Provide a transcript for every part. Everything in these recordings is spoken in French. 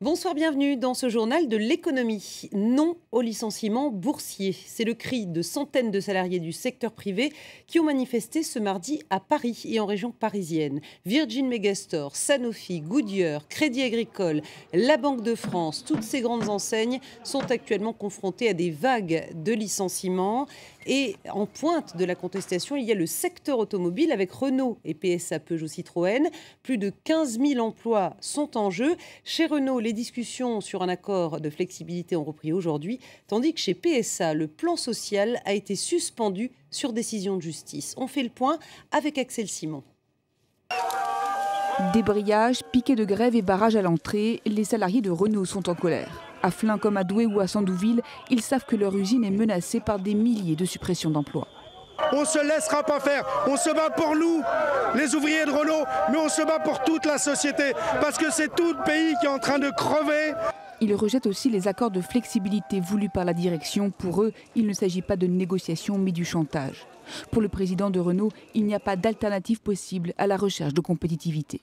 Bonsoir, bienvenue dans ce journal de l'économie. Non au licenciement boursier. C'est le cri de centaines de salariés du secteur privé qui ont manifesté ce mardi à Paris et en région parisienne. Virgin Megastore, Sanofi, Goodyear, Crédit Agricole, la Banque de France, toutes ces grandes enseignes sont actuellement confrontées à des vagues de licenciements. Et en pointe de la contestation, il y a le secteur automobile avec Renault et PSA Peugeot Citroën. Plus de 15 000 emplois sont en jeu. Chez Renault, les discussions sur un accord de flexibilité ont repris aujourd'hui, tandis que chez PSA, le plan social a été suspendu sur décision de justice. On fait le point avec Axel Simon. Débrayage, piquets de grève et barrage à l'entrée, les salariés de Renault sont en colère. À Flins comme à Douai ou à Sandouville, ils savent que leur usine est menacée par des milliers de suppressions d'emplois. On ne se laissera pas faire, on se bat pour nous, les ouvriers de Renault, mais on se bat pour toute la société, parce que c'est tout le pays qui est en train de crever. Ils rejettent aussi les accords de flexibilité voulus par la direction. Pour eux, il ne s'agit pas de négociation, mais du chantage. Pour le président de Renault, il n'y a pas d'alternative possible à la recherche de compétitivité.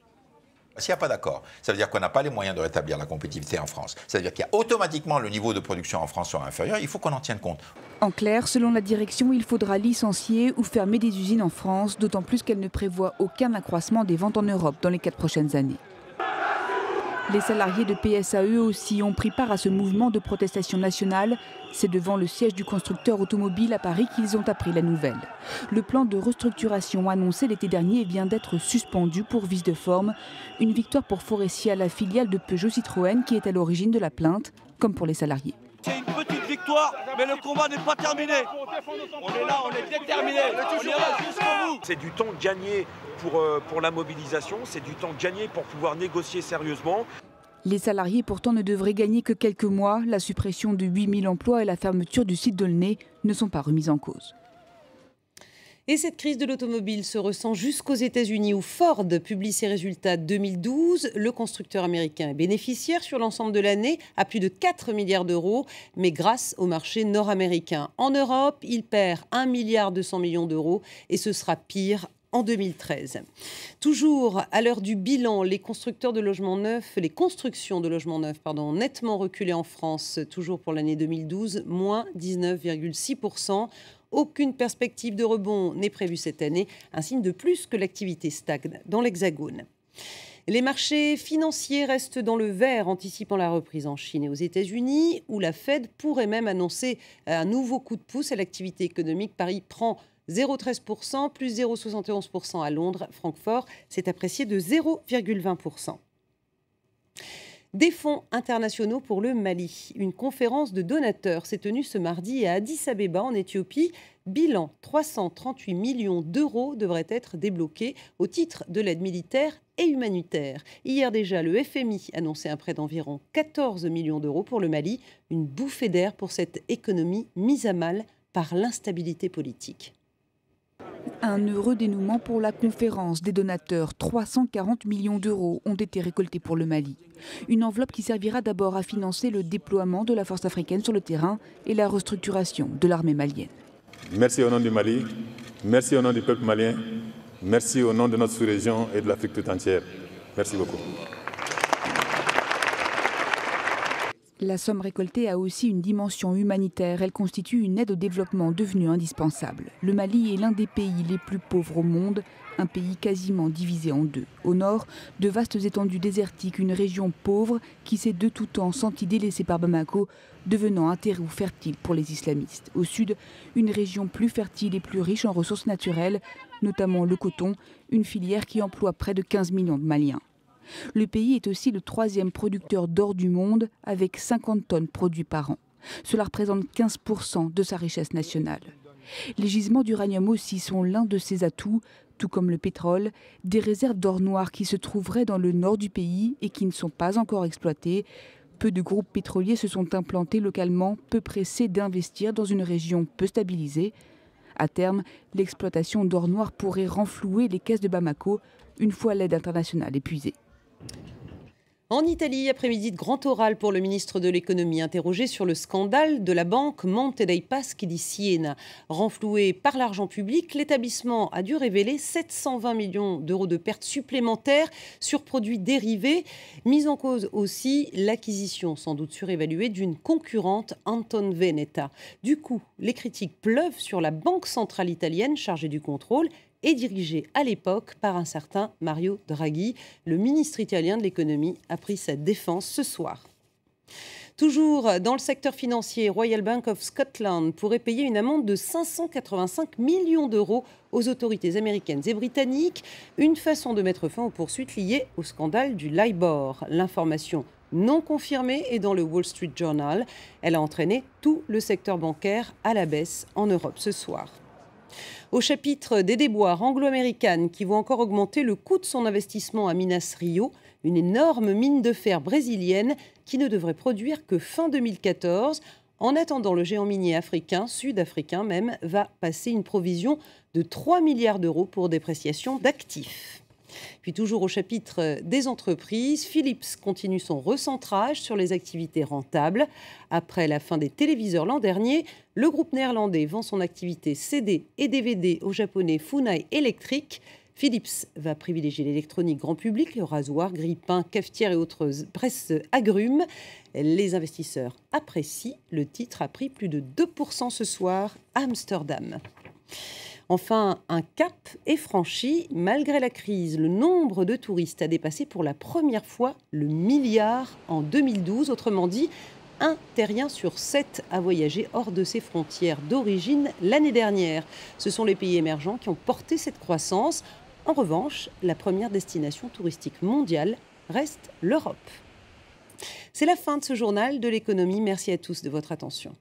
S'il n'y a pas d'accord, ça veut dire qu'on n'a pas les moyens de rétablir la compétitivité en France. Ça veut dire qu'il y a automatiquement le niveau de production en France sera inférieur. Il faut qu'on en tienne compte. En clair, selon la direction, il faudra licencier ou fermer des usines en France, d'autant plus qu'elle ne prévoit aucun accroissement des ventes en Europe dans les 4 prochaines années. Les salariés de PSA eux aussi ont pris part à ce mouvement de protestation nationale. C'est devant le siège du constructeur automobile à Paris qu'ils ont appris la nouvelle. Le plan de restructuration annoncé l'été dernier vient d'être suspendu pour vice de forme. Une victoire pour Faurecia, la filiale de Peugeot Citroën qui est à l'origine de la plainte, comme pour les salariés. C'est une petite victoire, mais le combat n'est pas terminé. On est là, on est déterminé, on ira jusqu'au bout. C'est du temps gagné pour la mobilisation, c'est du temps gagné pour pouvoir négocier sérieusement. Les salariés pourtant ne devraient gagner que quelques mois. La suppression de 8000 emplois et la fermeture du site d'Aulnay ne sont pas remises en cause. Et cette crise de l'automobile se ressent jusqu'aux États-Unis où Ford publie ses résultats 2012. Le constructeur américain est bénéficiaire sur l'ensemble de l'année à plus de 4 milliards d'euros, mais grâce au marché nord-américain. En Europe, il perd 1,2 milliard d'euros et ce sera pire en 2013. Toujours à l'heure du bilan, les constructions de logements neufs, ont nettement reculé en France, toujours pour l'année 2012, moins 19,6%. Aucune perspective de rebond n'est prévue cette année, un signe de plus que l'activité stagne dans l'Hexagone. Les marchés financiers restent dans le vert, anticipant la reprise en Chine et aux États-Unis, où la Fed pourrait même annoncer un nouveau coup de pouce à l'activité économique. Paris prend 0,13%, plus 0,71% à Londres. Francfort s'est apprécié de 0,20%. Des fonds internationaux pour le Mali. Une conférence de donateurs s'est tenue ce mardi à Addis Abeba, en Éthiopie. Bilan, 338 millions d'euros devraient être débloqués au titre de l'aide militaire et humanitaire. Hier déjà, le FMI annonçait un prêt d'environ 14 millions d'euros pour le Mali. Une bouffée d'air pour cette économie mise à mal par l'instabilité politique. Un heureux dénouement pour la conférence des donateurs. 340 millions d'euros ont été récoltés pour le Mali. Une enveloppe qui servira d'abord à financer le déploiement de la force africaine sur le terrain et la restructuration de l'armée malienne. Merci au nom du Mali, merci au nom du peuple malien, merci au nom de notre sous-région et de l'Afrique tout entière. Merci beaucoup. La somme récoltée a aussi une dimension humanitaire. Elle constitue une aide au développement devenue indispensable. Le Mali est l'un des pays les plus pauvres au monde, un pays quasiment divisé en deux. Au nord, de vastes étendues désertiques, une région pauvre qui s'est de tout temps sentie délaissée par Bamako, devenant un terreau fertile pour les islamistes. Au sud, une région plus fertile et plus riche en ressources naturelles, notamment le coton, une filière qui emploie près de 15 millions de Maliens. Le pays est aussi le 3e producteur d'or du monde, avec 50 tonnes produites par an. Cela représente 15% de sa richesse nationale. Les gisements d'uranium aussi sont l'un de ses atouts, tout comme le pétrole, des réserves d'or noir qui se trouveraient dans le nord du pays et qui ne sont pas encore exploitées. Peu de groupes pétroliers se sont implantés localement, peu pressés d'investir dans une région peu stabilisée. À terme, l'exploitation d'or noir pourrait renflouer les caisses de Bamako, une fois l'aide internationale épuisée. En Italie, après-midi de grand oral pour le ministre de l'économie, interrogé sur le scandale de la banque Monte dei Paschi di Siena. Renfloué par l'argent public, l'établissement a dû révéler 720 millions d'euros de pertes supplémentaires sur produits dérivés. Mise en cause aussi l'acquisition, sans doute surévaluée, d'une concurrente, Anton Veneta. Du coup, les critiques pleuvent sur la banque centrale italienne chargée du contrôle et dirigé à l'époque par un certain Mario Draghi. Le ministre italien de l'économie a pris sa défense ce soir. Toujours dans le secteur financier, Royal Bank of Scotland pourrait payer une amende de 585 millions d'euros aux autorités américaines et britanniques, une façon de mettre fin aux poursuites liées au scandale du LIBOR. L'information non confirmée est dans le Wall Street Journal. Elle a entraîné tout le secteur bancaire à la baisse en Europe ce soir. Au chapitre des déboires, Anglo-American qui voit encore augmenter le coût de son investissement à Minas Rio, une énorme mine de fer brésilienne qui ne devrait produire que fin 2014. En attendant, le géant minier africain, sud-africain même, va passer une provision de 3 milliards d'euros pour dépréciation d'actifs. Puis toujours au chapitre des entreprises, Philips continue son recentrage sur les activités rentables. Après la fin des téléviseurs l'an dernier, le groupe néerlandais vend son activité CD et DVD au japonais Funai Electric. Philips va privilégier l'électronique grand public, le rasoir, grille-pain, cafetière et autres presses agrumes. Les investisseurs apprécient. Le titre a pris plus de 2% ce soir à Amsterdam. Enfin, un cap est franchi. Malgré la crise, le nombre de touristes a dépassé pour la première fois le milliard en 2012. Autrement dit, un Terrien sur 7 a voyagé hors de ses frontières d'origine l'année dernière. Ce sont les pays émergents qui ont porté cette croissance. En revanche, la première destination touristique mondiale reste l'Europe. C'est la fin de ce journal de l'économie. Merci à tous de votre attention.